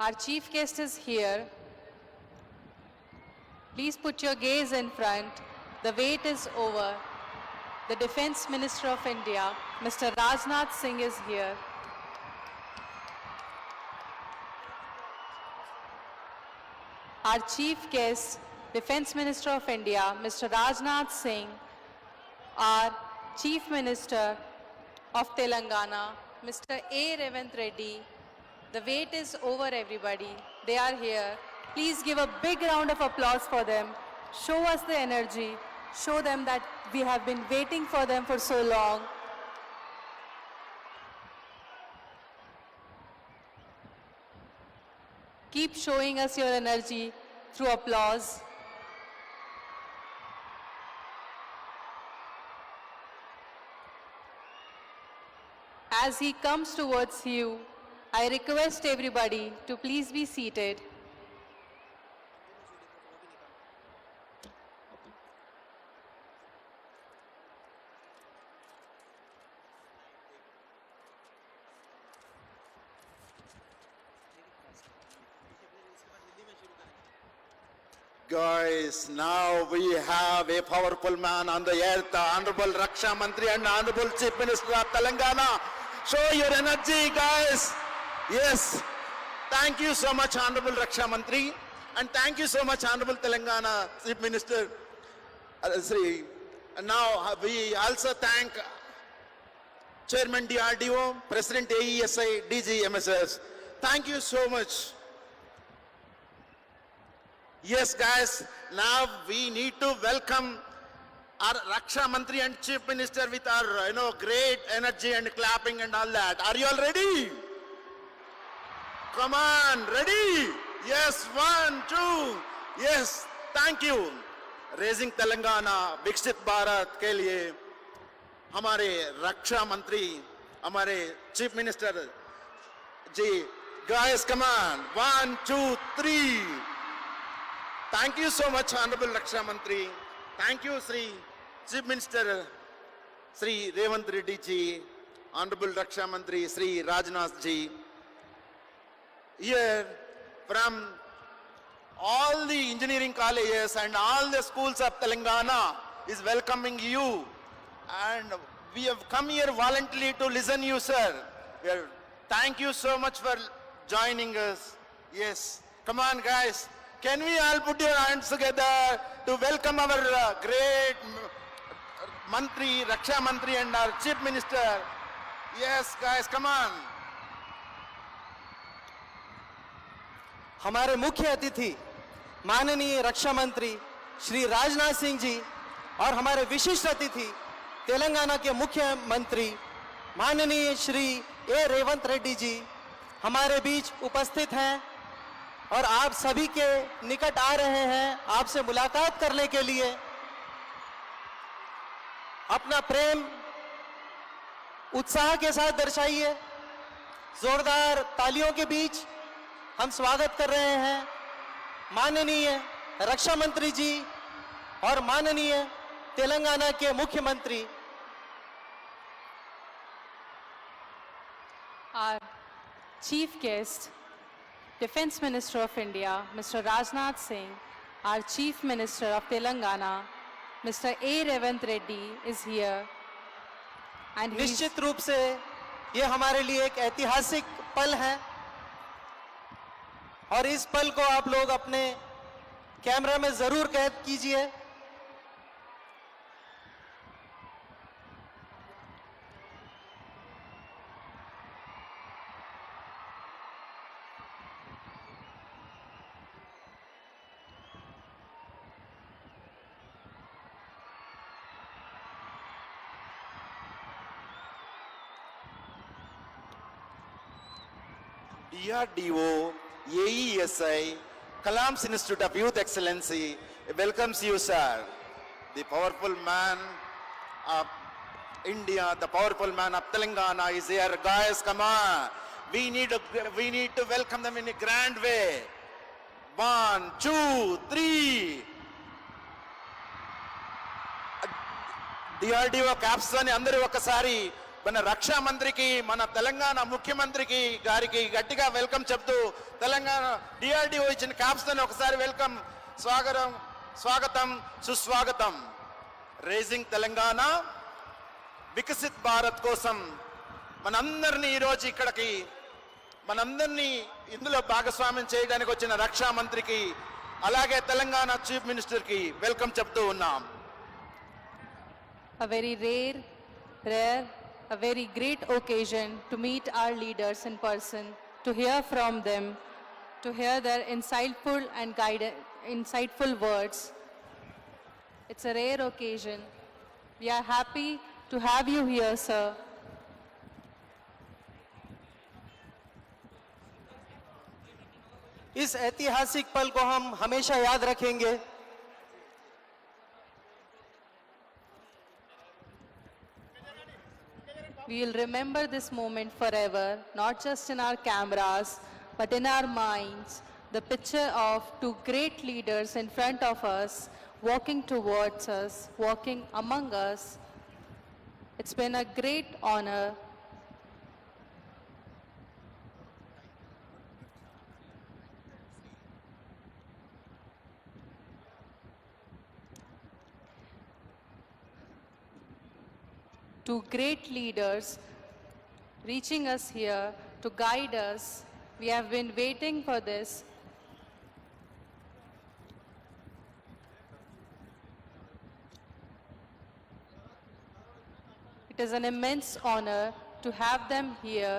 Our chief guest is here. Please put your gaze in front. The wait is over. The Defense Minister of India, Mr. Rajnath Singh, is here. Our chief guest, Defense Minister of India, Mr. Rajnath Singh, our Chief Minister of Telangana, Mr. A. Revant Reddy. The wait is over, everybody. They are here. Please give a big round of applause for them. Show us the energy. Show them that we have been waiting for them for so long. Keep showing us your energy through applause. As he comes towards you, I request everybody to please be seated. Guys, now we have a powerful man on the earth, the Honorable Raksha Mantri and Honorable Chief Minister of Telangana. Show your energy, guys. Yes. Thank you so much, Honorable Raksha Mantri. And thank you so much, Honorable Telangana Chief Minister. Sri. And now we also thank Chairman DRDO, President AESI, DG MSS. Thank you so much. Yes, guys, now we need to welcome our Raksha Mantri and Chief Minister with our, great energy and clapping and all that. Are you all ready? Come on, ready? Yes, 1, 2. Yes, thank you. Raising Telangana, Viksit Bharat के लिए हमारे रक्षा मंत्री, हमारे Chief Minister ji, guys, come on, 1, 2, 3. Thank you so much, Honorable Raksha Mantri. Thank you, Sri Chief Minister, Sri Revant Reddy ji, Honorable Raksha Mantri, Sri Rajnath ji. Here, from all the engineering colleges and all the schools of Telangana is welcoming you. And we have come here voluntarily to listen you, sir. Thank you so much for joining us. Yes, come on, guys. Can we all put your hands together to welcome our great Mantri, Raksha Mantri and our Chief Minister? Yes, guys, come on. हमारे मुख्य अतिथि माननीय रक्षा मंत्री श्री राजनाथ सिंह जी और हमारे विशिष्ट अतिथि तेलंगाना के मुख्यमंत्री माननीय श्री ए रेवंत रेड्डी जी हमारे बीच उपस्थित हैं और आप सभी के निकट आ रहे हैं आपसे मुलाकात करने के लिए। अपना प्रेम उत्साह के साथ दर्शाइए। जोरदार तालियों के बीच हम स्वागत कर रहे हैं माननीय रक्षा मंत्री जी और माननीय तेलंगाना के मुख्यमंत्री। Our chief guest, Defense Minister of India, Mr. Rajnath Singh, our Chief Minister of Telangana, Mr. A. Revant Reddy is here. And निश्चित रूप से ये हमारे लिए एक ऐतिहासिक पल है और इस पल को आप लोग अपने कैमरा में जरूर कैद कीजिए। DRDO, AESI, Kalam's Institute of Youth Excellency welcomes you, sir. The powerful man of India, the powerful man of Telangana is here. Guys, come on. We need to welcome them in a grand way. 1, 2, 3. DRDO caps అని అందరూ ఒకసారి మన రక్షా మంత్రికి మన తెలంగాణ ముఖ్యమంత్రికి గారికి గట్టిగా welcome చెప్తూ తెలంగాణ డిఆర్డిఓ ఇచ్చిన క్యాప్స్ తో ఒకసారి వెల్కమ్ స్వాగతం సుస్వాగతం. రేజింగ్ తెలంగాణ వికసిత్ భారత్ కోసం మనందరినీ ఈరోజు ఇక్కడికి మనందరినీ ఇందులో భాగస్వామ్యం చేయడానికి వచ్చిన రక్షా మంత్రికి అలాగే తెలంగాణ చీఫ్ మినిస్టర్కి వెల్కమ్ చెప్తూ ఉన్నాం. A very rare, a very great occasion to meet our leaders in person, to hear from them, to hear their insightful words. It's a rare occasion. We are happy to have you here, sir. इस ऐतिहासिक पल को हम हमेशा याद रखेंगे. We will remember this moment forever, not just in our cameras, but in our minds. The picture of two great leaders in front of us, walking towards us, walking among us. It's been a great honor. Two great leaders reaching us here to guide us. We have been waiting for this. It is an immense honor to have them here.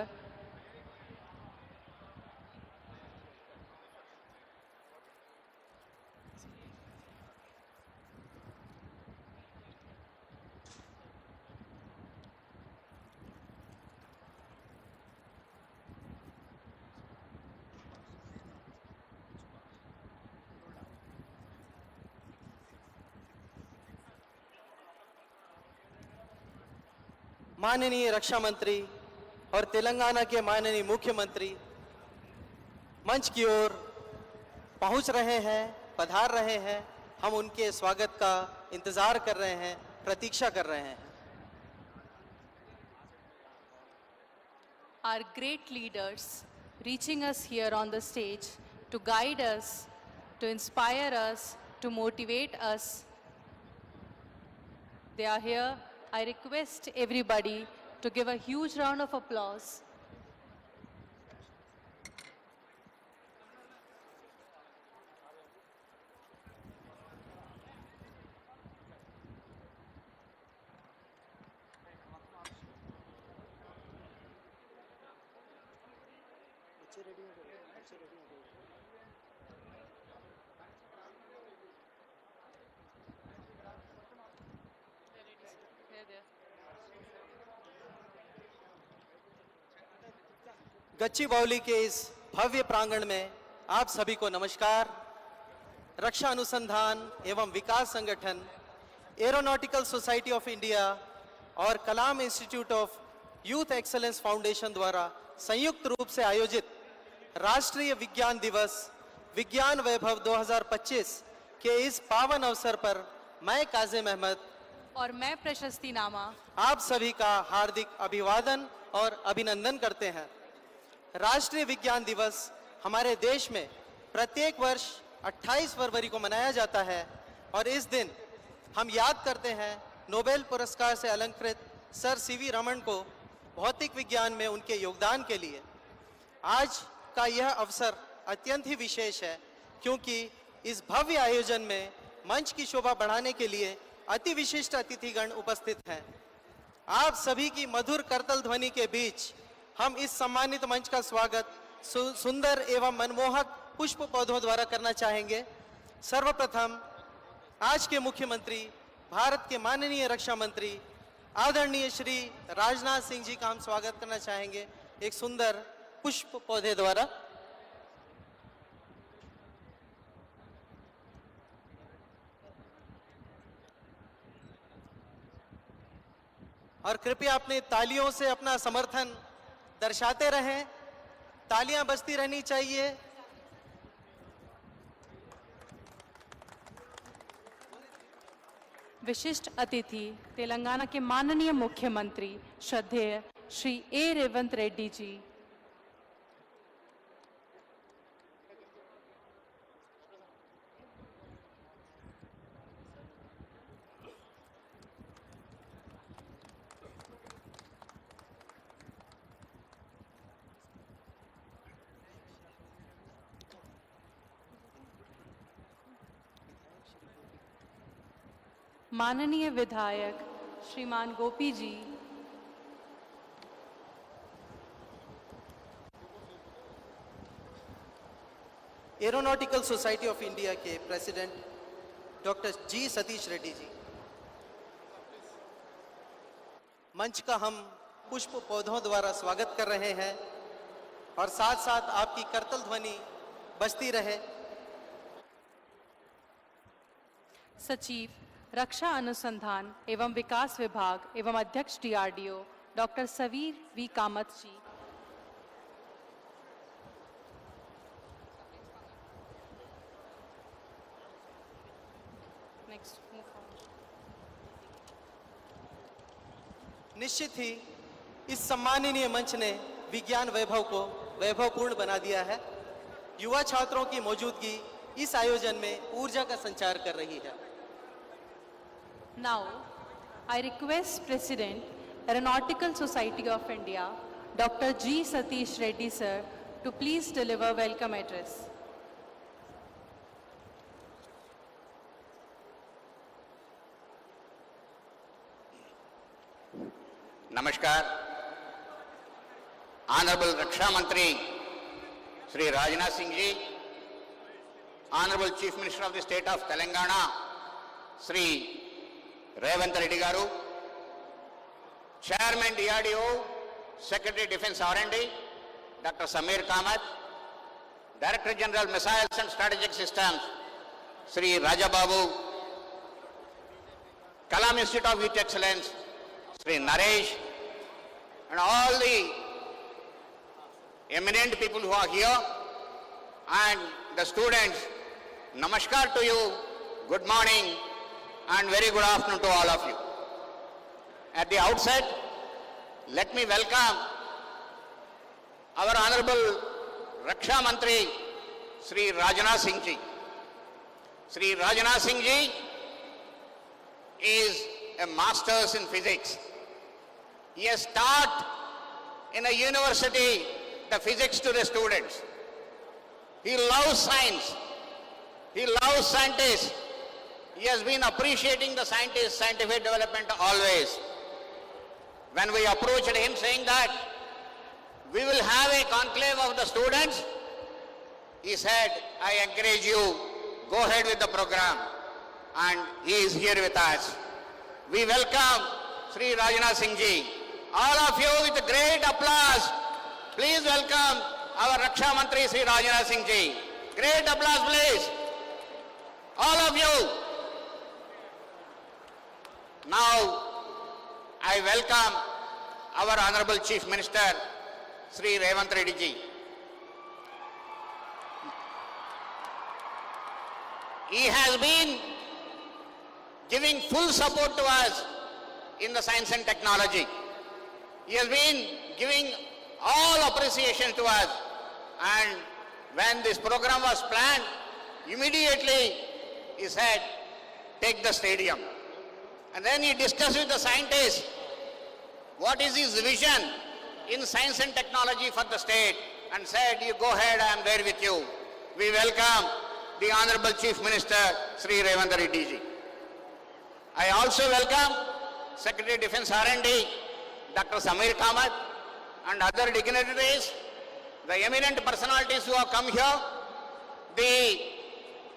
माननीय रक्षा मंत्री और तेलंगाना के माननीय मुख्यमंत्री मंच की ओर पहुंच रहे हैं, पधार रहे हैं. हम उनके स्वागत का इंतजार कर रहे हैं, प्रतीक्षा कर रहे हैं. Our great leaders reaching us here on the stage to guide us, to inspire us, to motivate us. They are here. I request everybody to give a huge round of applause. Gachibowli के इस भव्य प्रांगण में आप सभी को नमस्कार. रक्षा अनुसंधान एवं विकास संगठन, एरोनॉटिकल सोसाइटी ऑफ इंडिया और Kalam institute of youth excellence foundation द्वारा संयुक्त रूप से आयोजित राष्ट्रीय विज्ञान दिवस विज्ञान वैभव 2025 के इस पावन अवसर पर मैं काजिम अहमद और मैं प्रशस्ति नामा आप सभी का हार्दिक अभिवादन और अभिनंदन करते हैं. राष्ट्रीय विज्ञान दिवस हमारे देश में प्रत्येक वर्ष 28 फरवरी को मनाया जाता है और इस दिन हम याद करते हैं नोबेल पुरस्कार से अलंकृत सर सीवी रमन को भौतिक विज्ञान में उनके योगदान के लिए. आज का यह अवसर अत्यंत ही विशेष है क्योंकि इस भव्य आयोजन में मंच की शोभा बढ़ाने के लिए अति विशिष्ट अतिथिगण उपस्थित हैं. आप सभी की मधुर करतल ध्वनि के बीच हम इस सम्मानित मंच का स्वागत सुंदर एवं मनमोहक पुष्प पौधों द्वारा करना चाहेंगे. सर्वप्रथम आज के मुख्यमंत्री, भारत के माननीय रक्षा मंत्री आदरणीय श्री राजनाथ सिंह जी का हम स्वागत करना चाहेंगे एक सुंदर पुष्प पौधे द्वारा. और कृपया अपने तालियों से अपना समर्थन दर्शाते रहें. तालियां बजती रहनी चाहिए. विशिष्ट अतिथि तेलंगाना के माननीय मुख्यमंत्री श्रद्धेय श्री ए रेवंत रेड्डी जी, माननीय विधायक श्रीमान गोपी जी, एरोनॉटिकल सोसाइटी ऑफ इंडिया के प्रेसिडेंट डॉक्टर जी सतीश रेड्डी जी, मंच का हम पुष्प पौधों द्वारा स्वागत कर रहे हैं और साथ साथ आपकी करतल ध्वनि बजती रहे। सचिव रक्षा अनुसंधान एवं विकास विभाग एवं अध्यक्ष DRDO doctor Sabir we Kamat जी, निश्चित ही इस सम्माननीय मंच ने विज्ञान वैभव को वैभवपूर्ण बना दिया है। युवा छात्रों की मौजूदगी इस आयोजन में ऊर्जा का संचार कर रही है। Now, I request President, Aeronautical Society of India, Dr. G. Satish Reddy sir, to please deliver welcome address. नमस्कार। ऑनरेबल रक्षा मंत्री Shri Rajnath Singh ji, honourable chief minister of the state of Telangana Shri Revanth Reddy garu, chairman DRDO, secretary defence R&D doctor Sameer Kamat, director general missiles and strategic systems Shri Raja Babu, Kalam institute of youth excellence Sri Naresh, and all the eminent people who are here, and the students, namaskar to you, good morning and very good afternoon to all of you. At the outset, let me welcome our Honorable Raksha Mantri Sri Rajnath Singh ji. Sri Rajnath Singh ji is a master's in physics. He has taught in a university the physics to the students. He loves science. He loves scientists. He has been appreciating the scientists' scientific development always. When we approached him saying that we will have a conclave of the students, he said, I encourage you, go ahead with the program. And he is here with us. We welcome Sri Rajnath Singh ji. All of you with a great applause, please welcome our Raksha Mantri Sri Rajnath Singh ji. Great applause please. All of you. Now, I welcome our Honorable Chief Minister Sri Revanth Reddy ji. He has been giving full support to us in the science and technology. He has been giving all appreciation to us, and when this program was planned, immediately he said, take the stadium. And then he discussed with the scientists what is his vision in science and technology for the state, and said, you go ahead, I am there with you. We welcome the Honorable Chief Minister Sri Revanth Reddy ji. I also welcome Secretary of Defense R&D Dr. Samir Kamath and other dignitaries, the eminent personalities who have come here, the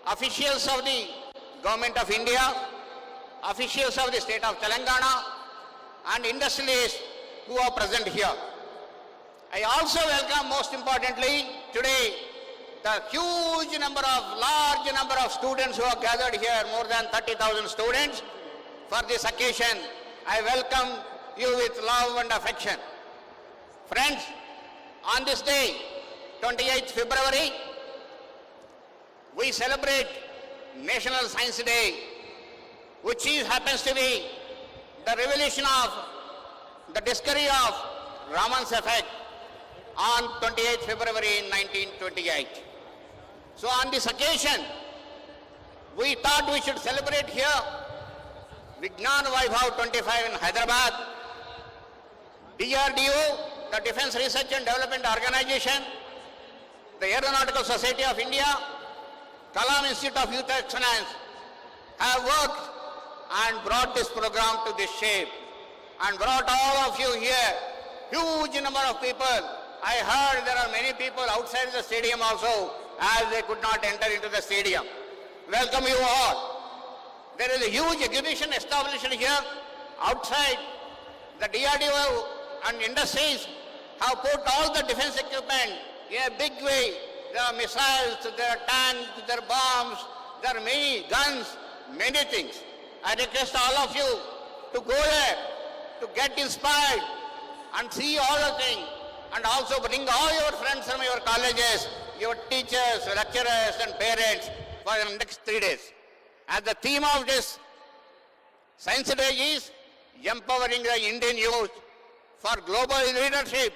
officials of the Government of India, officials of the state of Telangana, and industrialists who are present here. I also welcome, most importantly, today the huge number of, large number of students who are gathered here, more than 30,000 students. For this occasion, I welcome you with love and affection. Friends, on this day, 28th February, we celebrate National Science Day which happens to be the revelation of the discovery of Raman's effect on 28th February 1928. So on this occasion, we thought we should celebrate here Vignan Vaibhav 25 in Hyderabad, DRDO, the Defense Research and Development Organization, the Aeronautical Society of India, Kalam Institute of Youth Excellence have worked and brought this program to this shape and brought all of you here, huge number of people. I heard there are many people outside the stadium also, as they could not enter into the stadium. Welcome you all. There is a huge exhibition established here outside. The DRDO and industries have put all the defense equipment in a big way. There are missiles, there are tanks, there are bombs, there are many guns, many things. I request all of you to go there, to get inspired and see all the things, and also bring all your friends from your colleges, your teachers, lecturers and parents for the next 3 days. As the theme of this Science Day is empowering the Indian youth for global leadership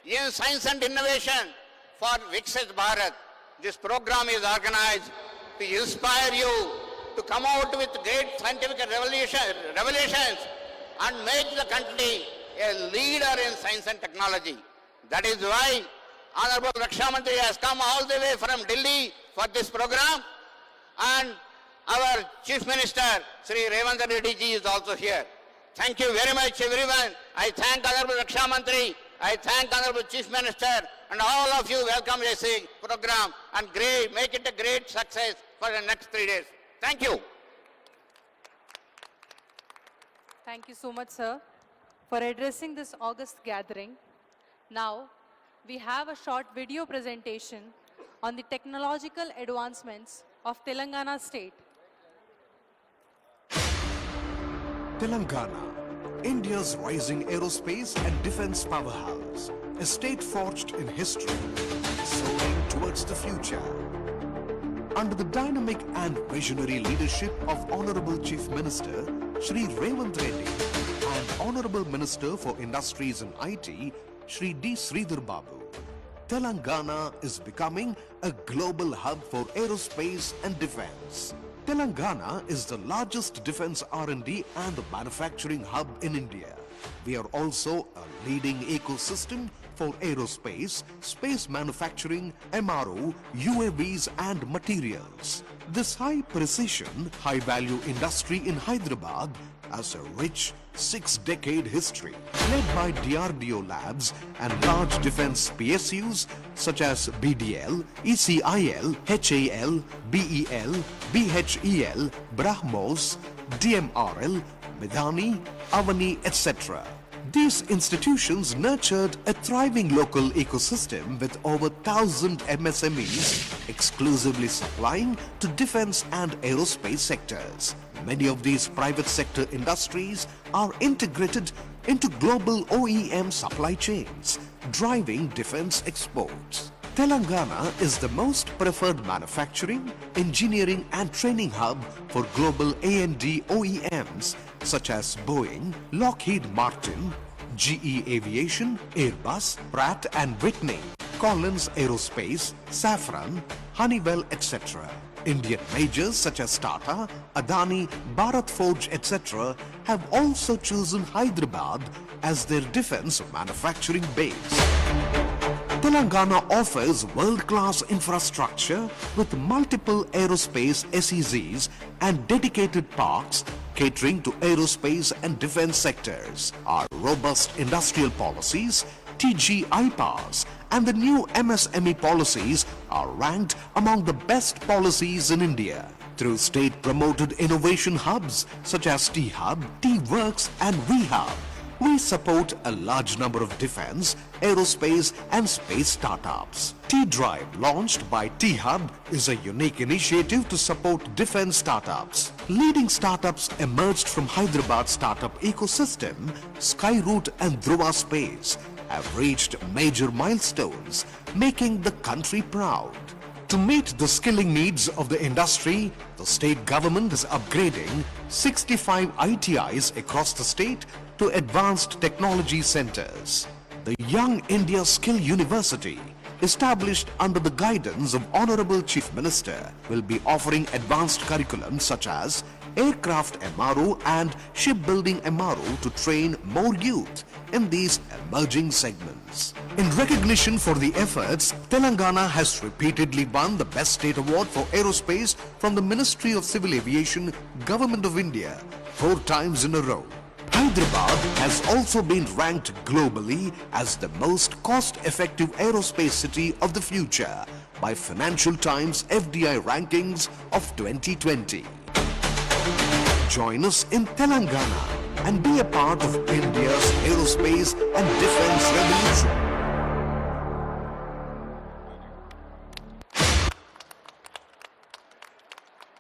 in science and innovation for Viksit Bharat. This program is organized to inspire you to come out with great scientific revelations and make the country a leader in science and technology. That is why Honorable Raksha Mantri has come all the way from Delhi for this program, and our Chief Minister, Sri Revanth Reddy ji, is also here. Thank you very much, everyone. I thank Honorable Raksha Mantri, I thank Honorable Chief Minister, and all of you welcome this program and make it a great success for the next 3 days. Thank you. Thank you so much, sir, for addressing this August gathering. Now, we have a short video presentation on the technological advancements of Telangana state. Telangana, India's rising aerospace and defense powerhouse, a state forged in history, soaring towards the future. Under the dynamic and visionary leadership of Honorable Chief Minister Shri Revanth Reddy and Honorable Minister for Industries and IT Shri D. Sridhar Babu, Telangana is becoming a global hub for aerospace and defense. Telangana is the largest defense R&D and manufacturing hub in India. We are also a leading ecosystem for aerospace, space manufacturing, MRO, UAVs and materials. This high precision, high value industry in Hyderabad has a rich 6-decade history led by DRDO labs and large defense PSUs such as BDL, ECIL, HAL, BEL, BHEL, BrahMos, DMRL, Midhani, Avani, etc. These institutions nurtured a thriving local ecosystem with over 1,000 MSMEs exclusively supplying to defense and aerospace sectors. Many of these private sector industries are integrated into global OEM supply chains, driving defense exports. Telangana is the most preferred manufacturing, engineering and training hub for global A&D OEMs such as Boeing, Lockheed Martin, GE Aviation, Airbus, Pratt & Whitney, Collins Aerospace, Safran, Honeywell, etc. Indian majors such as Tata, Adani, Bharat Forge, etc. have also chosen Hyderabad as their defense manufacturing base. Telangana offers world-class infrastructure with multiple aerospace SEZs and dedicated parks catering to aerospace and defense sectors. Our robust industrial policies, TGI powers, and the new MSME policies are ranked among the best policies in India. Through state-promoted innovation hubs such as T-Hub, T-Works and V-Hub, we support a large number of defense, aerospace and space startups. T-Drive, launched by T-Hub, is a unique initiative to support defense startups. Leading startups emerged from Hyderabad startup ecosystem, Skyroot and Dhruva Space, have reached major milestones, making the country proud. To meet the skilling needs of the industry, the state government is upgrading 65 ITIs across the state to advanced technology centers. The Young India Skill University, established under the guidance of Honorable Chief Minister, will be offering advanced curriculums such as aircraft MRO and shipbuilding MRO to train more youth in these emerging segments. In recognition for the efforts, Telangana has repeatedly won the Best State Award for Aerospace from the Ministry of Civil Aviation, Government of India, 4 times in a row. Hyderabad has also been ranked globally as the most cost-effective aerospace city of the future by Financial Times FDI rankings of 2020. Join us in Telangana and be a part of India's aerospace and defense revolution.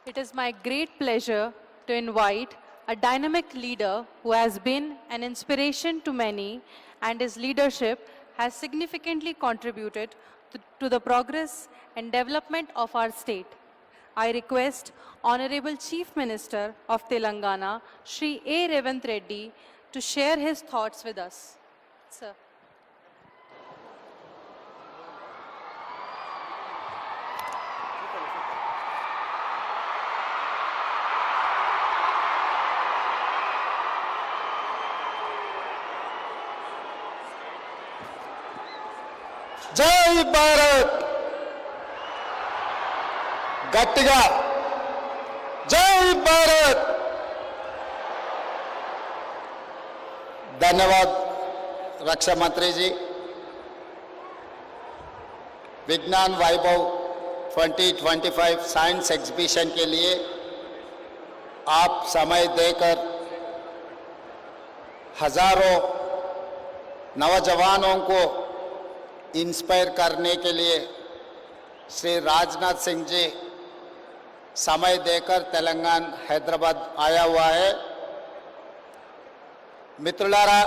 It is my great pleasure to invite a dynamic leader who has been an inspiration to many, and his leadership has significantly contributed to the progress and development of our state. I request Honorable Chief Minister of Telangana, Shri A. Revant Reddy, to share his thoughts with us. Sir. జై భారత్ గట్టిగా జై భారత్ धन्यवाद रक्षा मंत्री जी। विज्ञान वैभव 2025 science exhibition के लिए आप समय देकर हजारों नौजवानों को इंस्पायर करने के लिए श्री राजनाथ सिंह जी समय देकर तेलंगाना हैदराबाद आया हुआ है। మిత్రులారా,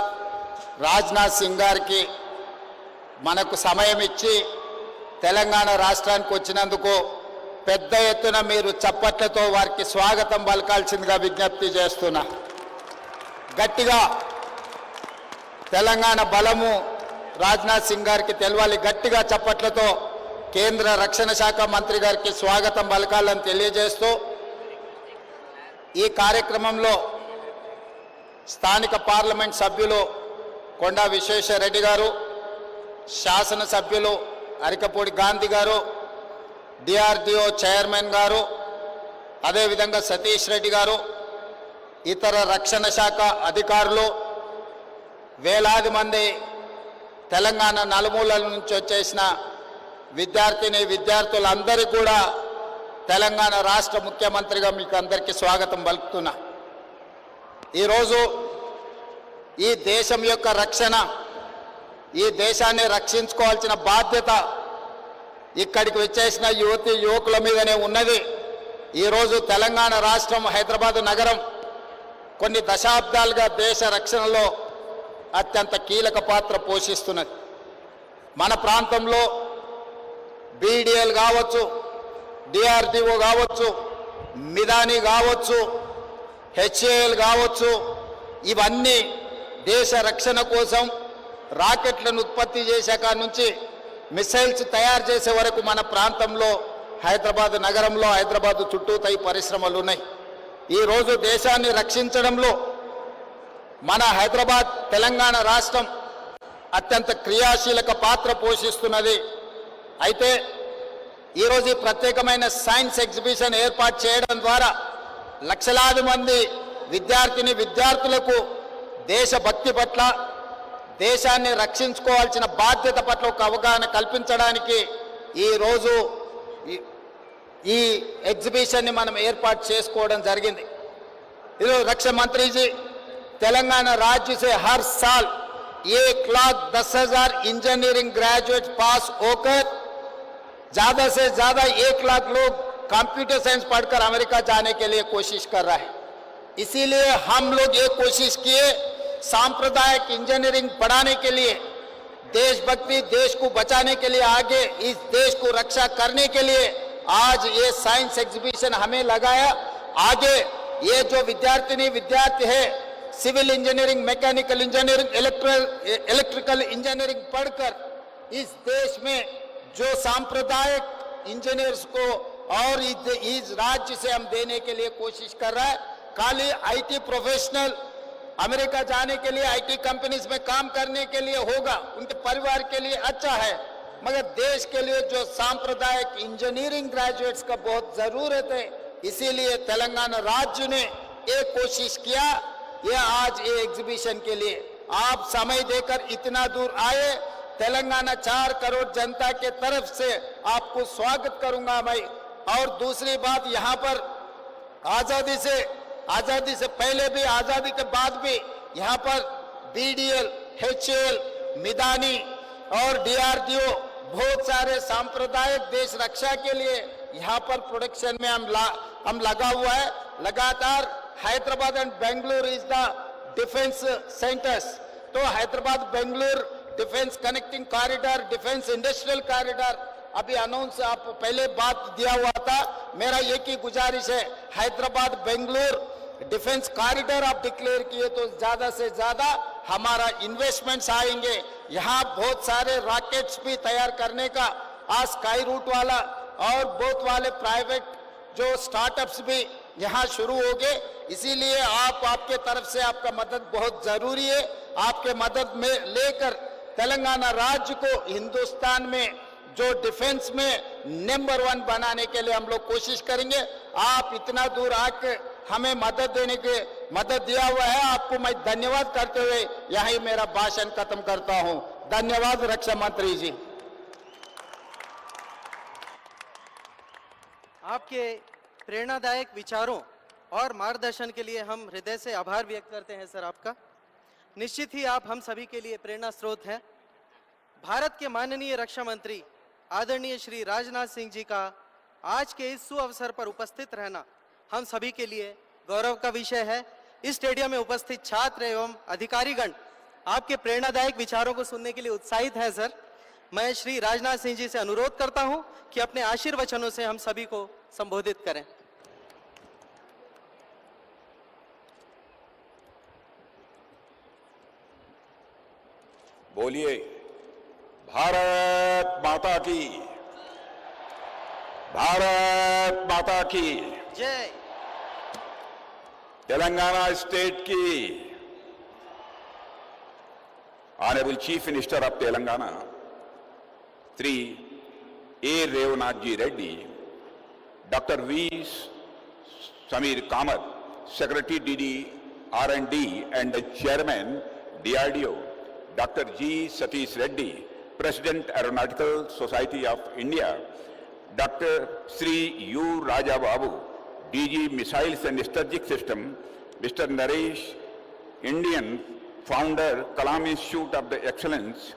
రాజ్నాథ్ సింగ్ గారికి మనకు సమయం ఇచ్చి తెలంగాణ రాష్ట్రానికి వచ్చినందుకు పెద్ద ఎత్తున మీరు చప్పట్లతో వారికి స్వాగతం పలకాల్సిందిగా విజ్ఞప్తి చేస్తున్నా. గట్టిగా తెలంగాణ బలము రాజ్నాథ్ సింగ్ గారికి తెలవాలి. గట్టిగా చప్పట్లతో కేంద్ర రక్షణ శాఖ మంత్రి గారికి స్వాగతం పలకాలని తెలియజేస్తూ ఈ కార్యక్రమంలో స్థానిక పార్లమెంట్ సభ్యులు కొండా విశ్వేశ్వరరెడ్డి గారు, శాసన సభ్యులు అరికపూడి గాంధీ గారు, డిఆర్డిఓ చైర్మన్ గారు, అదేవిధంగా సతీష్ రెడ్డి గారు, ఇతర రక్షణ శాఖ అధికారులు, వేలాది మంది తెలంగాణ నలుమూలల నుంచి వచ్చేసిన విద్యార్థులందరికీ కూడా తెలంగాణ రాష్ట్ర ముఖ్యమంత్రిగా మీకు అందరికీ స్వాగతం పలుకుతున్నా. ఈరోజు ఈ దేశం యొక్క రక్షణ, ఈ దేశాన్ని రక్షించుకోవాల్సిన బాధ్యత ఇక్కడికి వచ్చేసిన యువకుల మీదనే ఉన్నది. ఈరోజు తెలంగాణ రాష్ట్రం, హైదరాబాద్ నగరం కొన్ని దశాబ్దాలుగా దేశ రక్షణలో అత్యంత కీలక పాత్ర పోషిస్తున్నది. మన ప్రాంతంలో బీడీఎల్ కావచ్చు, డిఆర్డిఓ కావచ్చు, మిదాని కావచ్చు, హెచ్ఏఎల్ కావచ్చు, ఇవన్నీ దేశ రక్షణ కోసం రాకెట్లను ఉత్పత్తి చేసే కాడ నుంచి మిసైల్స్ తయారు చేసే వరకు మన ప్రాంతంలో హైదరాబాద్ నగరంలో, హైదరాబాద్ చుట్టూతా ఈ పరిశ్రమలు ఉన్నాయి. ఈరోజు దేశాన్ని రక్షించడంలో మన హైదరాబాద్, తెలంగాణ రాష్ట్రం అత్యంత క్రియాశీలక పాత్ర పోషిస్తున్నది. అయితే ఈరోజు ఈ ప్రత్యేకమైన సైన్స్ ఎగ్జిబిషన్ ఏర్పాటు చేయడం ద్వారా లక్షలాది మంది విద్యార్థులకు దేశభక్తి పట్ల, దేశాన్ని రక్షించుకోవాల్సిన బాధ్యత పట్ల ఒక అవగాహన కల్పించడానికి ఈరోజు ఈ ఎగ్జిబిషన్ని మనం ఏర్పాటు చేసుకోవడం జరిగింది. ఈరోజు రక్షణ మంత్రి जी, तेलंगाना राज्य से हर साल 1,10,000 इंजीनियरिंग ग्रेजुएट पास होकर ज्यादा से ज्यादा 1 लाख लोग कंप्यूटर साइंस पढ़कर अमेरिका जाने के लिए कोशिश कर रहा है। इसीलिए हम लोग ये कोशिश किए सांप्रदायिक इंजीनियरिंग पढ़ाने के लिए देशभक्ति, देश को बचाने के लिए, आगे इस देश को रक्षा करने के लिए आज ये साइंस एग्जीबिशन हमें लगाया। आगे ये जो विद्यार्थी है, civil engineering, mechanical engineering, electrical engineering पढ़कर इस देश में जो सांप्रदायिक इंजीनियर्स को और इस राज्य से हम देने के लिए कोशिश कर रहा है। खाली आईटी प्रोफेशनल अमेरिका जाने के लिए, आईटी कंपनीज में काम करने के लिए होगा, उनके परिवार के लिए अच्छा है, मगर देश के लिए जो सांप्रदायिक इंजीनियरिंग ग्रेजुएट्स का बहुत जरूरत है। इसीलिए तेलंगाना राज्य ने एक कोशिश किया, ये आज ये एग्जीबिशन के लिए आप समय देकर इतना दूर आए। तेलंगाना 4 करोड़ जनता के तरफ से आपको स्वागत करूंगा मैं। और दूसरी बात, यहाँ पर आजादी से पहले भी, आजादी के बाद भी यहाँ पर बीडीएल, एचएएल, मिदानी और डीआरडीओ बहुत सारे सांप्रदायिक देश रक्षा के लिए यहाँ पर प्रोडक्शन में हम लगा हुआ है। लगातार Hyderabad and Bengaluru is the defence centres. तो Hyderabad Bengaluru defence connecting corridor, defence industrial corridor अभी अनाउंस आप पहले बात दिया हुआ था। मेरा एक ही गुजारिश है, हैदराबाद बेंगलुरु डिफेंस कॉरिडोर आप डिक्लेयर किए तो ज्यादा से ज्यादा हमारा इन्वेस्टमेंट्स आएंगे। यहाँ बहुत सारे रॉकेट्स भी तैयार करने का आज स्काई रूट वाला और बहुत वाले प्राइवेट जो स्टार्टअप्स भी यहाँ शुरू हो गए। इसीलिए आपके तरफ से आपका मदद बहुत जरूरी है। आपके मदद में लेकर तेलंगाना राज्य को हिंदुस्तान में जो डिफेंस में नंबर 1 बनाने के लिए हम लोग कोशिश करेंगे। आप इतना दूर आके हमें मदद दिया हुआ है, आपको मैं धन्यवाद करते हुए यही मेरा भाषण खत्म करता हूं। धन्यवाद रक्षा मंत्री जी। आपके प्रेरणादायक विचारों और मार्गदर्शन के लिए हम हृदय से आभार व्यक्त करते हैं सर आपका। निश्चित ही आप हम सभी के लिए प्रेरणा स्रोत हैं। भारत के माननीय रक्षा मंत्री आदरणीय श्री राजनाथ सिंह जी का आज के इस सुअवसर पर उपस्थित रहना हम सभी के लिए गौरव का विषय है। इस स्टेडियम में उपस्थित छात्र एवं अधिकारीगण आपके प्रेरणादायक विचारों को सुनने के लिए उत्साहित है सर। मैं श्री राजनाथ सिंह जी से अनुरोध करता हूं कि अपने आशीर्वचनों से हम सभी को संबोधित करें। बोलिए भारत माता की, भारत माता की जय। तेलंगाना स्टेट की honourable chief minister of Telangana Shri A Revanth ji Reddy, doctor V Sameer Kamat, secretary DD R&D and chairman DRDO, Dr. G. Satish Reddy, President Aeronautical Society of India, Dr. Sri U. Raja Babu, DG Missiles and Strategic System, Mr. Naresh, Indian, Founder, Kalam Institute of the Excellence,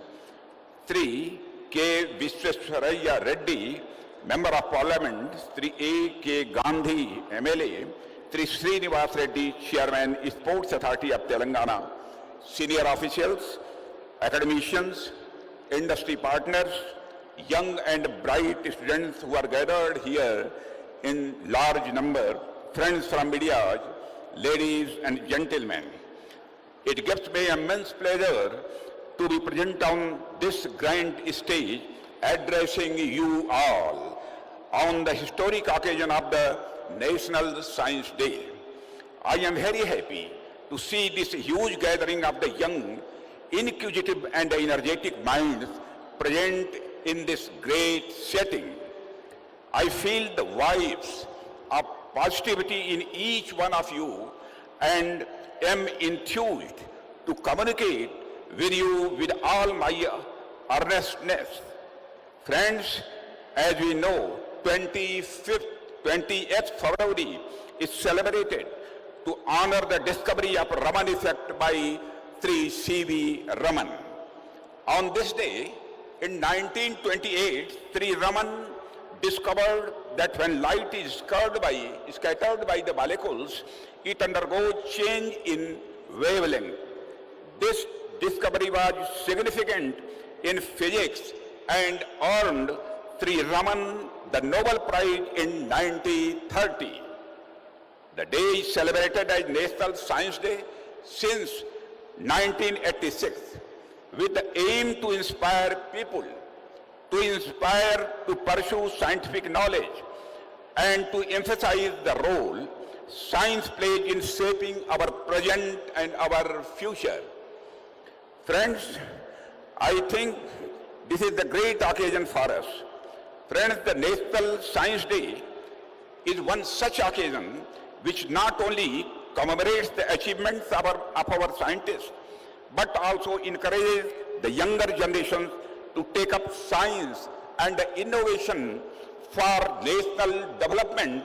Sri K. Viswesvaraya Reddy, Member of Parliament, Sri A. K. Gandhi, MLA, Sri Srinivas Reddy, Chairman, Sports Authority of Telangana, senior officials, academicians, industry partners, young and bright students who are gathered here in large number, friends from media, ladies and gentlemen. It gives me immense pleasure to be present on this grand stage addressing you all on the historic occasion of the National Science Day. I am very happy to see this huge gathering of the young, inquisitive and energetic minds present in this great setting. I feel the vibes of positivity in each one of you and am enthused to communicate with you with all my earnestness. Friends, as we know, 28th February is celebrated to honor the discovery of Raman effect by Sri C.V. Raman. On this day, in 1928, Sri Raman discovered that when light is scattered by the molecules, it undergoes change in wavelength. This discovery was significant in physics and earned Sri Raman the Nobel Prize in 1930. The day is celebrated as National Science Day since 1986 with the aim to inspire people, to pursue scientific knowledge and to emphasize the role science plays in shaping our present and our future. Friends, I think this is the great occasion for us. Friends, the National Science Day is one such occasion which not only commemorates the achievements of our scientists, but also encourages the younger generations to take up science and innovation for national development.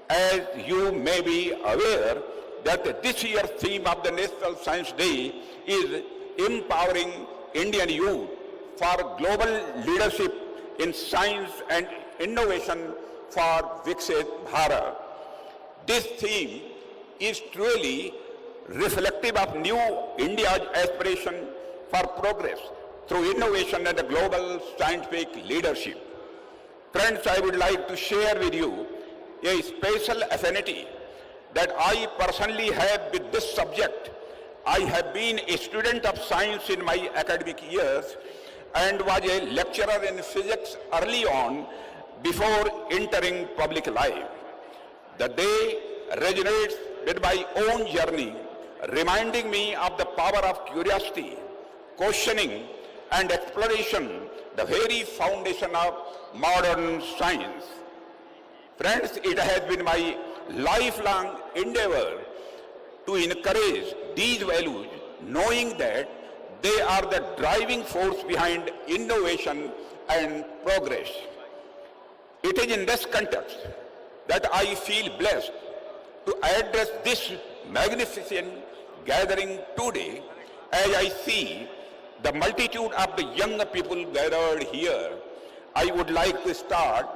As you may be aware that this year's theme of the National Science Day is empowering Indian youth for global leadership in science and innovation for Viksit Bharat. This theme is truly reflective of new India's aspiration for progress through innovation and global scientific leadership. Friends, I would like to share with you a special affinity that I personally have with this subject. I have been a student of science in my academic years and was a lecturer in physics early on before entering public life. The day resonates with my own journey, reminding me of the power of curiosity, questioning, and exploration, the very foundation of modern science. Friends, it has been my lifelong endeavor to encourage these values, knowing that they are the driving force behind innovation and progress. It is in this context that I feel blessed to address this magnificent gathering today. As I see the multitude of the young people gathered here, I would like to start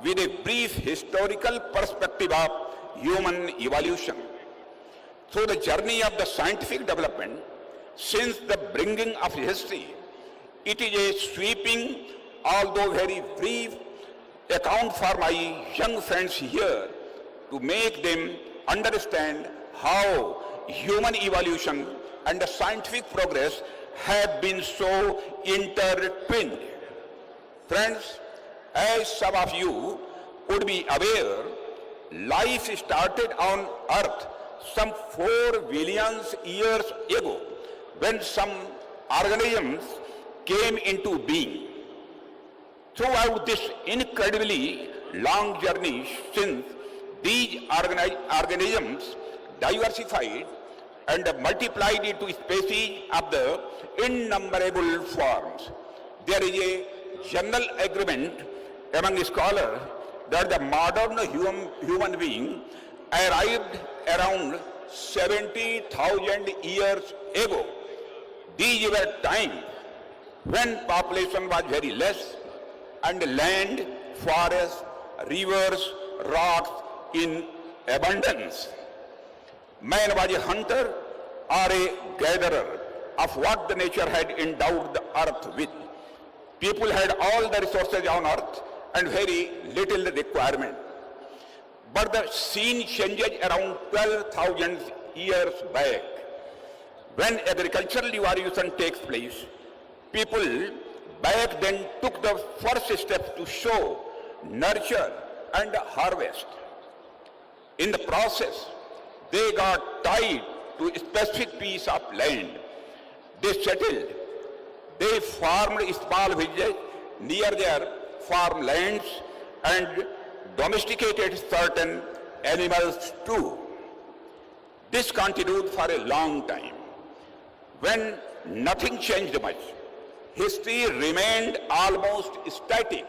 with a brief historical perspective of human evolution. Through the journey of the scientific development, since the bringing of history, it is a sweeping, although very brief, account for my young friends here to make them understand how human evolution and the scientific progress have been so intertwined. Friends, as some of you would be aware, life started on Earth some 4 billion years ago when some organisms came into being. Throughout this incredibly long journey, since these organisms diversified and multiplied into species of the innumerable forms, there is a general agreement among scholars that the modern human being arrived around 70,000 years ago. These were times when population was very less and land, forests, rivers, rocks in abundance. Man was a hunter or a gatherer of what the nature had endowed the earth with. People had all the resources on earth and very little requirement. But the scene changed around 12,000 years back. When agricultural revolution takes place, people back then took the first steps to sow, nurture, and harvest. In the process, they got tied to a specific piece of land. They settled. They formed small villages near their farmlands and domesticated certain animals too. This continued for a long time. When nothing changed much, history remained almost static.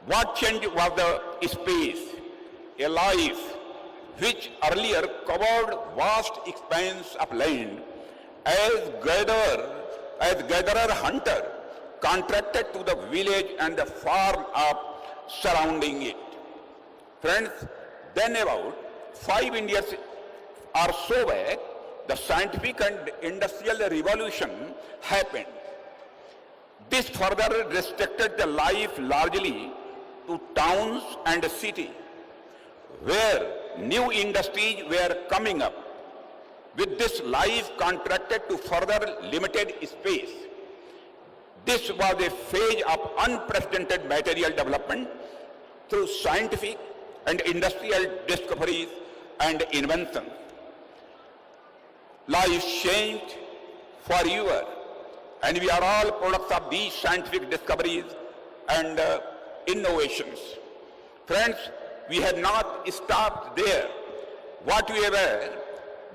What changed was the space, a life which earlier covered vast expanse of land. As gatherer-hunter contracted to the village and the farm up surrounding it. Friends, then about 5 years or so back, the scientific and industrial revolution happened. This further restricted the life largely to towns and cities, where new industries were coming up. With this, life contracted to further limited space. This was a phase of unprecedented material development through scientific and industrial discoveries and inventions. Life changed forever, and we are all products of these scientific discoveries and innovations. Friends, we have not stopped there. What we were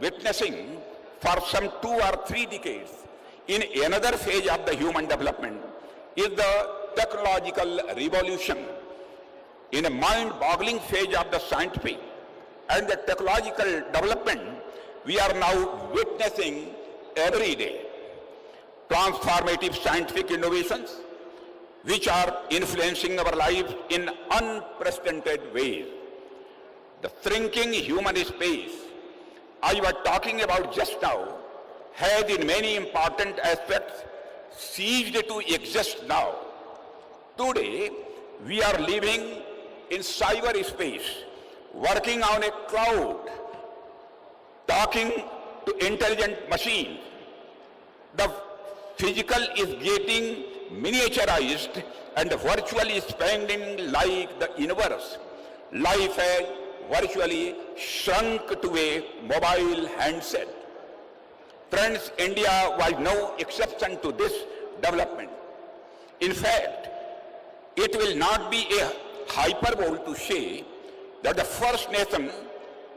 witnessing for some 2 or 3 decades in another phase of the human development is the technological revolution. In a mind-boggling phase of the scientific and the technological development, we are now witnessing every day transformative scientific innovations which are influencing our lives in unprecedented ways. The shrinking human space I was talking about just now has in many important aspects ceased to exist now. Today, we are living in cyberspace, working on a cloud, talking to intelligent machines. The physical is getting miniaturized and virtually expanding like the universe. Life has virtually shrunk to a mobile handset. Friends, India was no exception to this development. In fact, it will not be a hyperbole to say that the first nation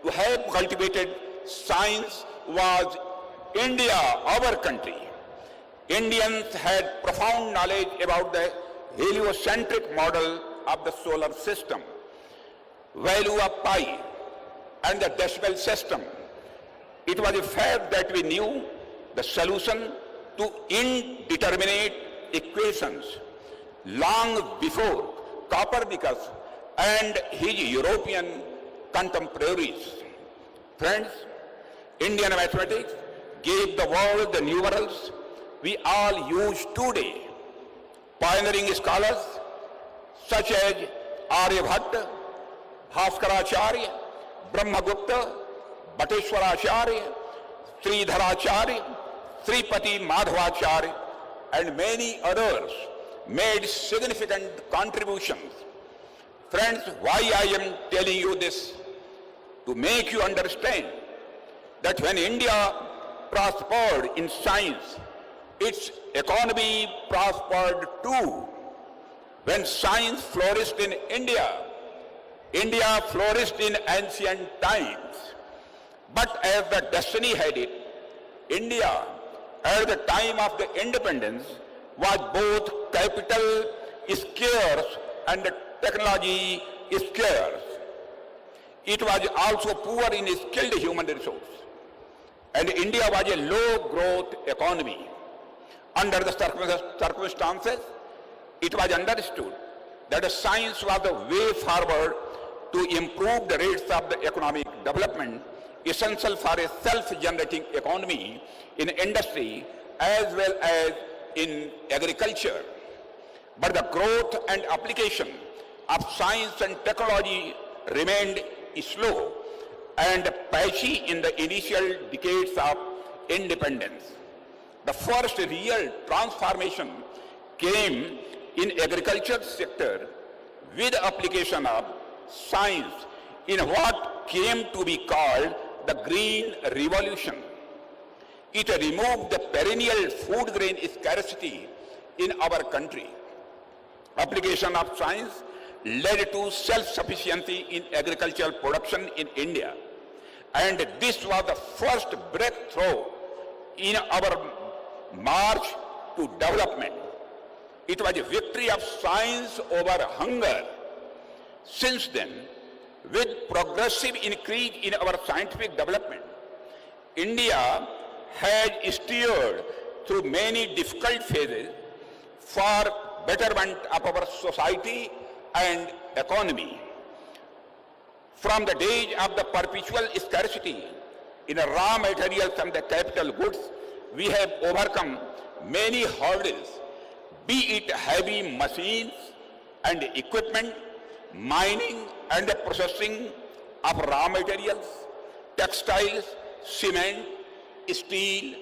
to have cultivated science was India, our country. Indians had profound knowledge about the heliocentric model of the solar system, value of pi, and the decimal system. It was a fact that we knew the solution to indeterminate equations long before Copernicus and his European contemporaries. Friends, Indian mathematics gave the world the numerals we all use today. Pioneering scholars such as Aryabhatta, Bhaskaracharya, Brahmagupta, Bhatteshwaracharya, Sridharacharya, Sripati Madhavacharya, and many others made significant contributions. Friends, why I am telling you this? To make you understand that when India prospered in science, its economy prospered too. When science flourished in India, India flourished in ancient times. But as the destiny had it, India, at the time of the independence, was both capital scarce and technology scarce. It was also poor in skilled human resource. And India was a low-growth economy. Under the circumstances, it was understood that science was the way forward to improve the rates of the economic development essential for a self-generating economy in industry as well as in agriculture. But the growth and application of science and technology remained slow and patchy in the initial decades of independence. The first real transformation came in agriculture sector with application of science in what came to be called the Green Revolution. It removed the perennial food grain scarcity in our country. Application of science led to self-sufficiency in agricultural production in India. And this was the first breakthrough in our march to development. It was a victory of science over hunger. Since then, with progressive increase in our scientific development, India has steered through many difficult phases for betterment of our society and economy. From the days of the perpetual scarcity in raw materials and the capital goods, we have overcome many hurdles, be it heavy machines and equipment, mining and the processing of raw materials, textiles, cement, steel,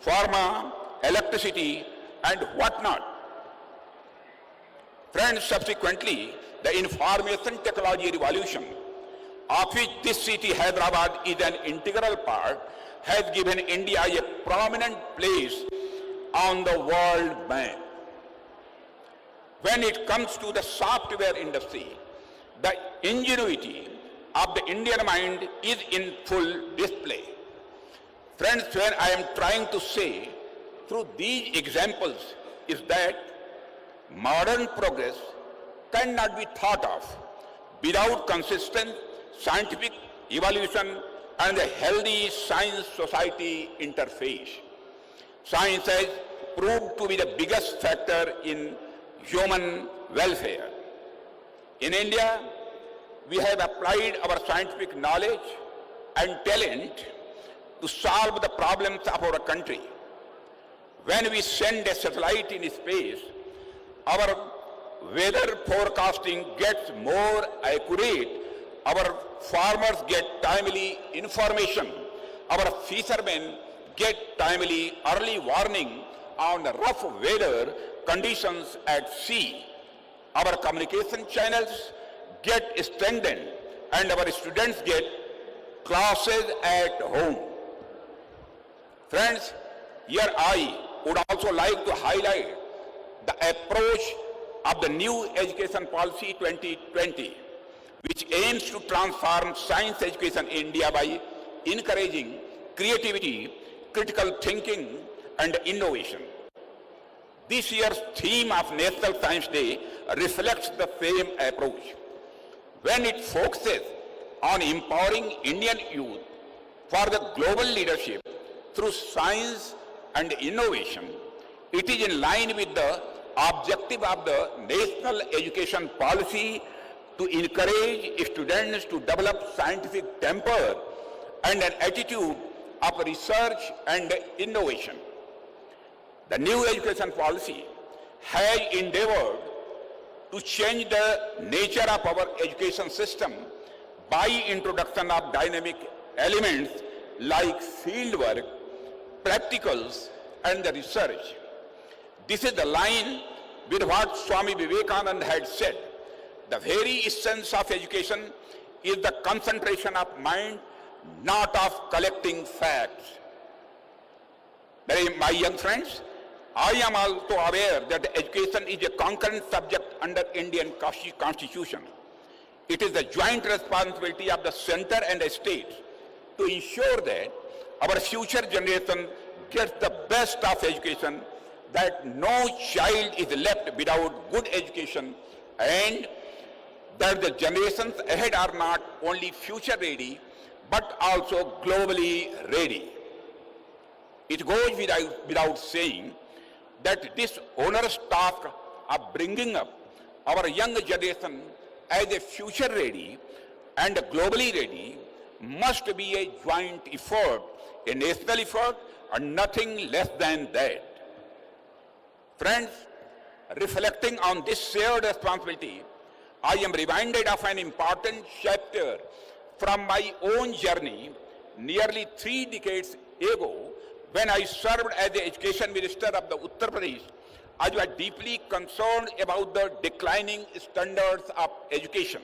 pharma, electricity, and whatnot. Friends, subsequently, the information technology revolution, of which this city, Hyderabad, is an integral part, has given India a prominent place on the world map. When it comes to the software industry, the ingenuity of the Indian mind is in full display. Friends, when I am trying to say through these examples is that modern progress cannot be thought of without consistent scientific evolution and a healthy science-society interface. Science has proved to be the biggest factor in human welfare. In India, we have applied our scientific knowledge and talent to solve the problems of our country. When we send a satellite in space, our weather forecasting gets more accurate, our farmers get timely information, our fishermen get timely early warning on rough weather conditions at sea. Our communication channels get strengthened and our students get classes at home. Friends, here I would also like to highlight the approach of the new Education Policy 2020, which aims to transform science education in India by encouraging creativity, critical thinking, and innovation. This year's theme of National Science Day reflects the same approach. When it focuses on empowering Indian youth for the global leadership through science and innovation, it is in line with the objective of the National Education Policy to encourage students to develop scientific temper and an attitude of research and innovation. The new education policy has endeavored to change the nature of our education system by introduction of dynamic elements like fieldwork, practicals, and the research. This is the line with what Swami Vivekananda had said. The very essence of education is the concentration of mind, not of collecting facts. My young friends, I am also aware that education is a concurrent subject under Indian Constitution. It is the joint responsibility of the center and the state to ensure that our future generation gets the best of education, that no child is left without good education, and that the generations ahead are not only future ready, but also globally ready. It goes without saying that this onerous task of bringing up our young generation as a future ready and globally ready must be a joint effort, a national effort, and nothing less than that. Friends, reflecting on this shared responsibility, I am reminded of an important chapter from my own journey nearly 3 decades ago when I served as the Education Minister of the Uttar Pradesh. I was deeply concerned about the declining standards of education.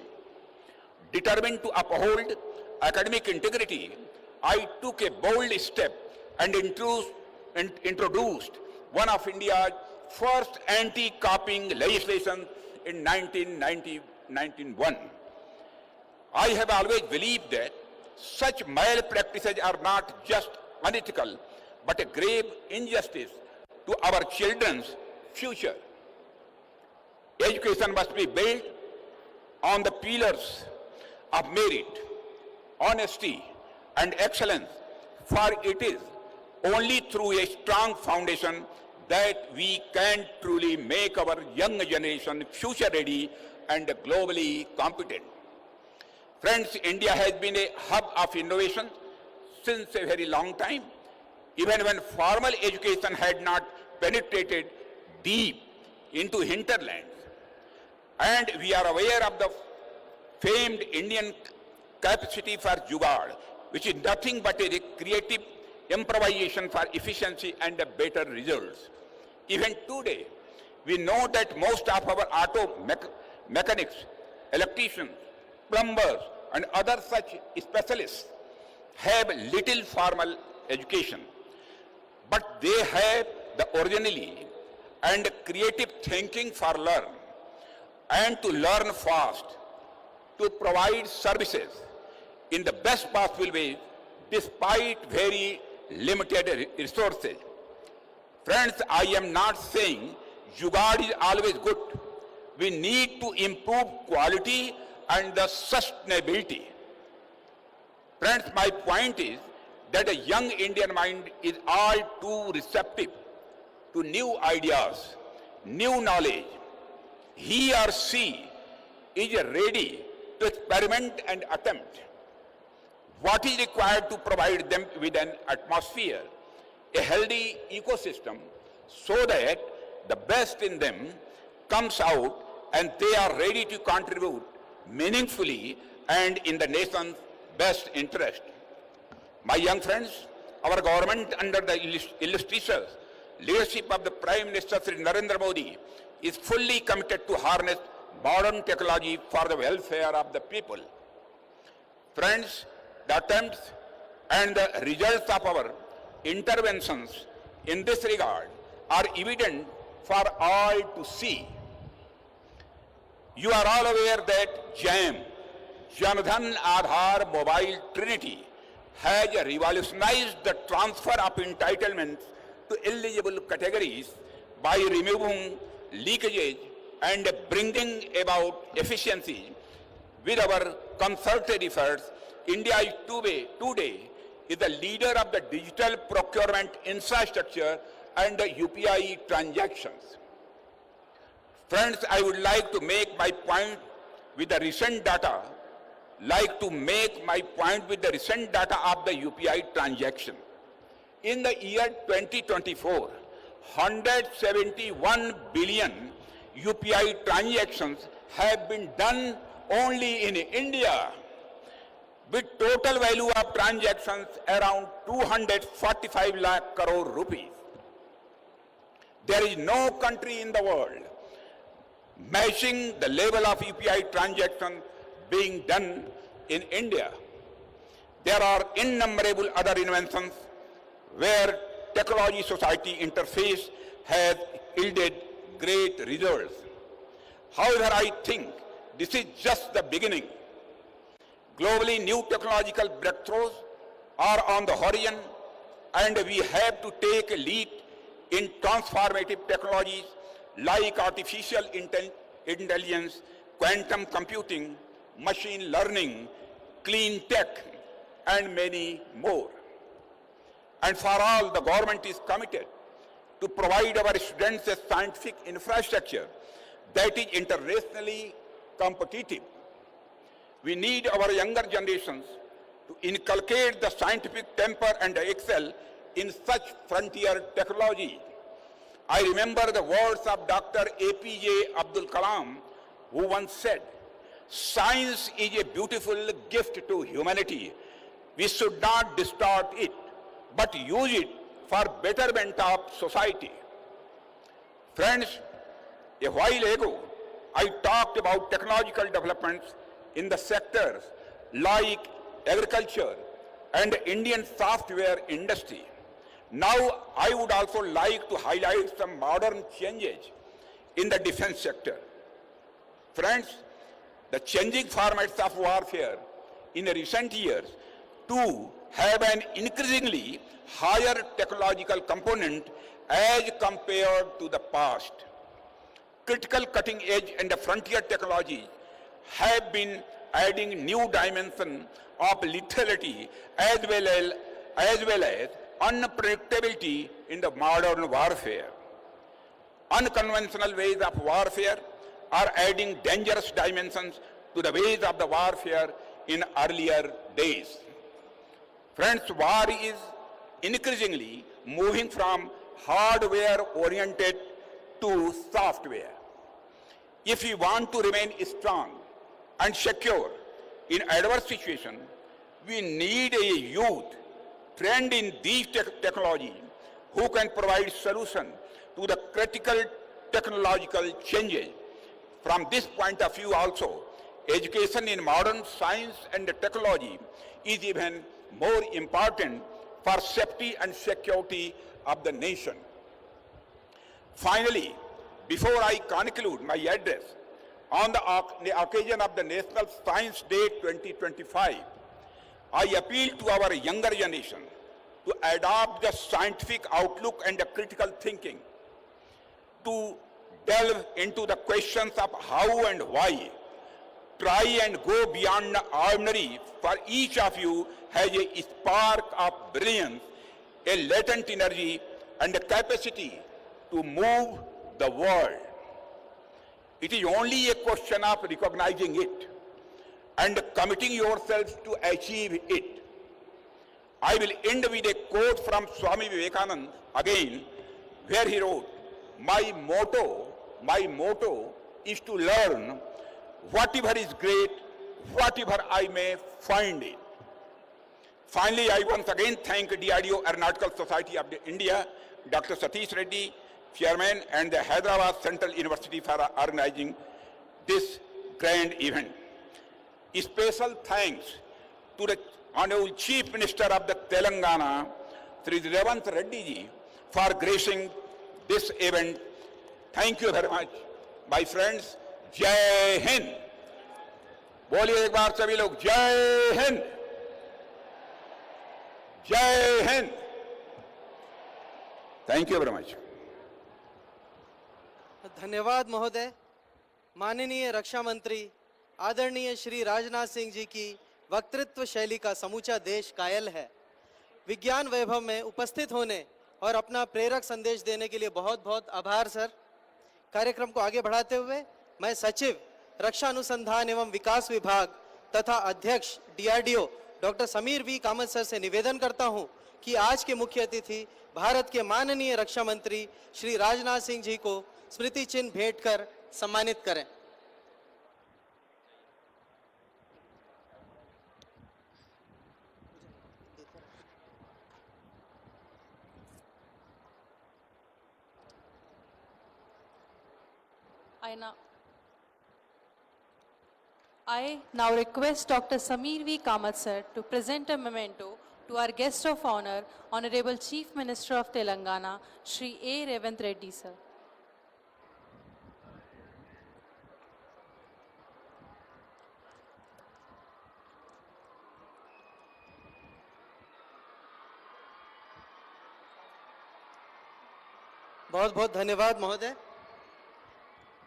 Determined to uphold academic integrity, I took a bold step and introduced one of India's first anti-copying legislation in 1991. I have always believed that such malpractices are not just unethical, but a grave injustice to our children's future. Education must be built on the pillars of merit, honesty, and excellence, for it is only through a strong foundation that we can truly make our young generation future ready and globally competent. Friends, India has been a hub of innovation since a very long time. Even when formal education had not penetrated deep into hinterlands. And we are aware of the famed Indian capacity for jugaad, which is nothing but a creative improvisation for efficiency and better results. Even today, we know that most of our mechanics, electricians, plumbers, and other such specialists have little formal education, but they have the originality and creative thinking for learn and to learn fast, to provide services in the best possible way despite very limited resources. Friends, I am not saying jugaad is always good. We need to improve quality and the sustainability. Friends, my point is that a young Indian mind is all too receptive to new ideas, new knowledge. He or she is ready to experiment and attempt. What is required to provide them with an atmosphere, a healthy ecosystem, so that the best in them comes out and they are ready to contribute meaningfully and in the nation's best interest. My young friends, our government under the illustrious leadership of the Prime Minister Sri Narendra Modi is fully committed to harness modern technology for the welfare of the people. Friends, the attempts and the results of our interventions in this regard are evident for all to see. You are all aware that JAM, Jan Dhan Aadhaar Mobile Trinity, has revolutionized the transfer of entitlements to eligible categories by removing leakages and bringing about efficiency. With our concerted efforts, India is today is the leader of the digital procurement infrastructure and the UPI transactions. Friends, I would like to make my point with the recent data, of the UPI transaction. In the year 2024, 171 billion UPI transactions have been done only in India, with total value of transactions around 245 lakh crore rupees. There is no country in the world matching the level of UPI transactions being done in India. There are innumerable other inventions where technology society interface has yielded great results. However, I think this is just the beginning. Globally, new technological breakthroughs are on the horizon, and we have to take a lead in transformative technologies like artificial intelligence, quantum computing, machine learning, clean tech, and many more. And for all, the government is committed to provide our students a scientific infrastructure that is internationally competitive. We need our younger generations to inculcate the scientific temper and excel in such frontier technology. I remember the words of Dr. APJ Abdul Kalam, who once said, "Science is a beautiful gift to humanity. We should not distort it, but use it for betterment of society." Friends, a while ago, I talked about technological developments in the sectors like agriculture and Indian software industry. Now, I would also like to highlight some modern changes in the defense sector. Friends, the changing formats of warfare in recent years too have an increasingly higher technological component as compared to the past. Critical cutting edge and the frontier technologies have been adding new dimension of lethality as well as unpredictability in the modern warfare. Unconventional ways of warfare are adding dangerous dimensions to the ways of the warfare in earlier days. Friends, war is increasingly moving from hardware-oriented to software. If we want to remain strong and secure in adverse situations, we need a youth trained in these technology who can provide solution to the critical technological changes. From this point of view also, education in modern science and technology is even more important for safety and security of the nation. Finally, before I conclude my address, on the occasion of the National Science Day 2025, I appeal to our younger generation to adopt the scientific outlook and the critical thinking, to delve into the questions of how and why, try and go beyond the ordinary, for each of you has a spark of brilliance, a latent energy, and a capacity to move the world. It is only a question of recognizing it and committing yourselves to achieve it. I will end with a quote from Swami Vivekananda again, where he wrote, my motto is to learn whatever is great, whatever I may find it. Finally, I once again thank DRDO Aeronautical Society of India, Dr. Satish Reddy, Chairman, and the Hyderabad Central University for organizing this grand event. Special thanks to the Honorable Chief Minister of the Telangana, Sri Revant Reddy ji, for gracing this event. Thank you very much, my friends. Jai Hind. बोलिए एक बार सभी लोग जय हिंद, जय Hind. Thank you very much. धन्यवाद महोदय. माननीय रक्षा मंत्री आदरणीय श्री राजनाथ सिंह जी की वक्तृत्व शैली का समूचा देश कायल है. विज्ञान वैभव में उपस्थित होने और अपना प्रेरक संदेश देने के लिए बहुत बहुत आभार सर. कार्यक्रम को आगे बढ़ाते हुए मैं सचिव रक्षा अनुसंधान एवं विकास विभाग तथा अध्यक्ष DRDO doctor Samir V Kamat sir से निवेदन करता हूं कि आज के मुख्य अतिथि भारत के माननीय रक्षा मंत्री श्री राजनाथ सिंह जी को स्मृति चिन्ह भेंट कर सम्मानित करें. I now request Dr. Sameer V. Kamath sir to present a memento to our guest of honor, Honorable Chief Minister of Telangana, Shri A. Revant Reddy sir. बहुत बहुत धन्यवाद महोदय.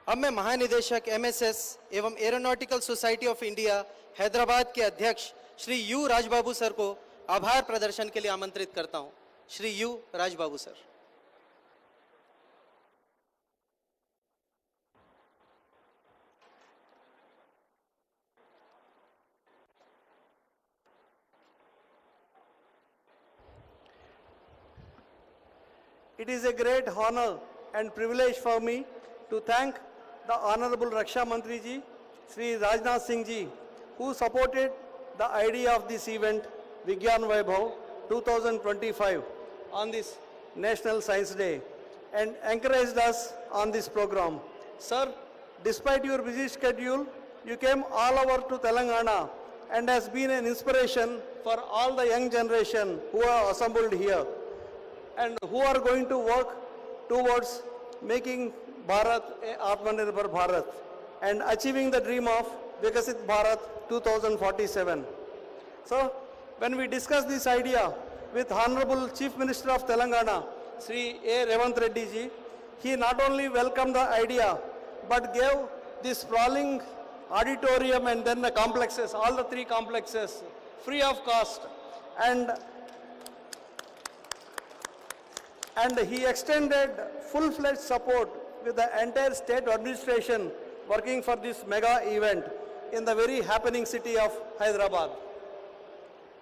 अब मैं महानिदेशक एमएसएस एवं aeronautical society of India Hyderabad के अध्यक्ष श्री यू राजबाबू सर को आभार प्रदर्शन के लिए आमंत्रित करता हूं. Shri you Rajbabu sir. It is a great honor and privilege for me to thank the Honorable Raksha Mantri ji, Sri Rajnath Singh ji, who supported the idea of this event, Vigyan Vaibhav 2025, on this National Science Day, and encouraged us on this program. Sir, despite your busy schedule, you came all over to Telangana and has been an inspiration for all the young generation who are assembled here and who are going to work towards making Bharat a Atmanirbhar Bharat and achieving the dream of Vikasit Bharat 2047. So, when we discussed this idea with Honorable Chief Minister of Telangana, Sri A. Revant Reddy ji, he not only welcomed the idea, but gave this sprawling auditorium and then the complexes, all the three complexes, free of cost. And he extended full-fledged support with the entire state administration working for this mega event in the very happening city of Hyderabad.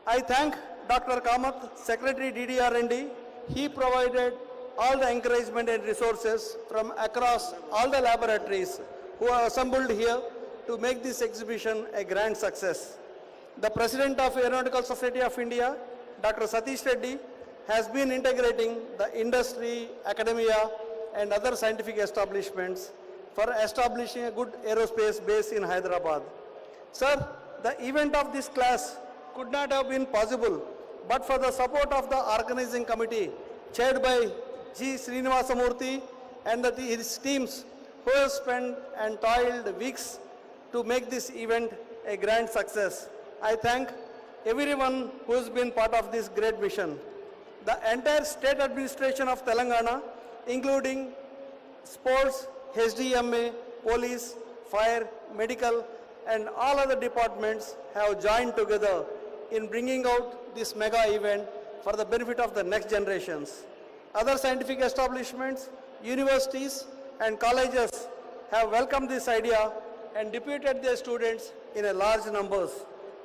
I thank Dr. Kamath, Secretary DDR&D. He provided all the encouragement and resources from across all the laboratories who are assembled here to make this exhibition a grand success. The President of Aeronautical Society of India, Dr. Satish Reddy, has been integrating the industry, academia, and other scientific establishments for establishing a good aerospace base in Hyderabad. Sir, the event of this class could not have been possible but for the support of the organizing committee chaired by G. Srinivasamurthy and his teams who have spent and toiled weeks to make this event a grand success. I thank everyone who has been part of this great mission. The entire state administration of Telangana, including sports, HDMA, police, fire, medical, and all other departments have joined together in bringing out this mega event for the benefit of the next generations. Other scientific establishments, universities, and colleges have welcomed this idea and deputed their students in a large numbers.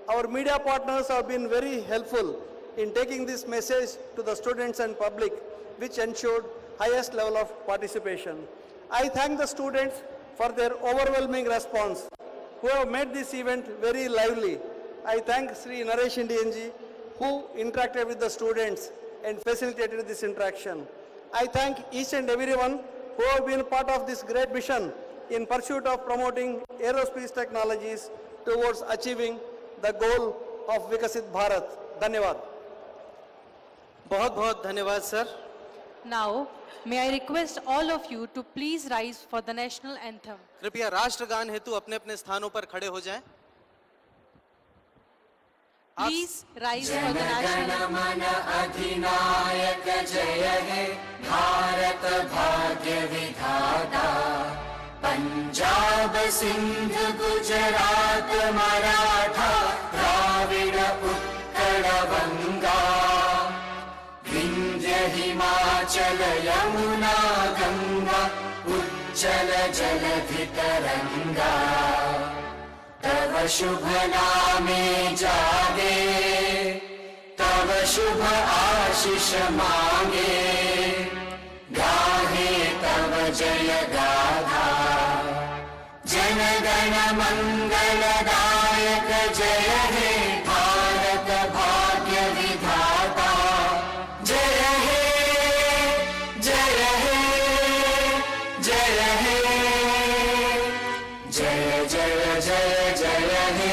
Our media partners have been very helpful in taking this message to the students and public, which ensured highest level of participation. I thank the students for their overwhelming response, who have made this event very lively. I thank Sri Naresh Indianji, who interacted with the students and facilitated this interaction. I thank each and everyone who have been part of this great mission in pursuit of promoting aerospace technologies towards achieving the goal of Vikasit Bharat. Dhanyavad. बहुत बहुत धन्यवाद sir. Now, may I request all of you to please rise for the national anthem. कृपया राष्ट्रगान हेतु अपने अपने स्थानों पर खड़े हो जाएं. Please rise for the national anthem. अधिनायक जय हे भारत भाग्य विधाता पंजाब सिंध गुजरात मराठा द्राविड उत्कल बंगा विंध्य हिमाचल यमुना गंगा उज्जल जलधि तरंगा तव शुभ नामे जागे तव शुभ आशीष मांगे गाहे तव जय गाथा जन गण मंगलदायक जय हे भारत भाग्य विधाता जय हे जय हे जय हे जय जय जय जय हे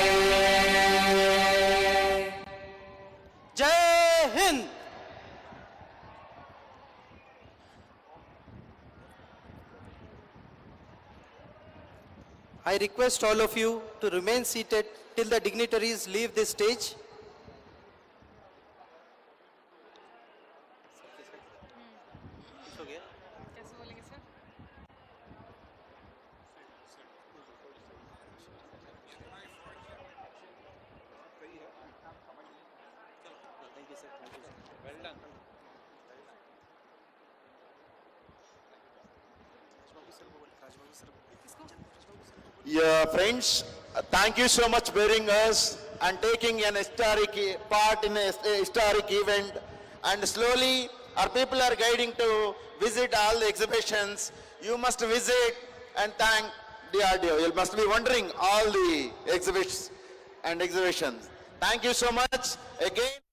जय Hind. I request all of you to remain seated till the dignitaries leave this stage. Yeah, friends, thank you so much bearing us and taking an historic part in a historic event. And slowly, our people are guiding to visit all the exhibitions. You must visit and thank the DRDO. You must be wondering all the exhibits and exhibitions. Thank you so much again.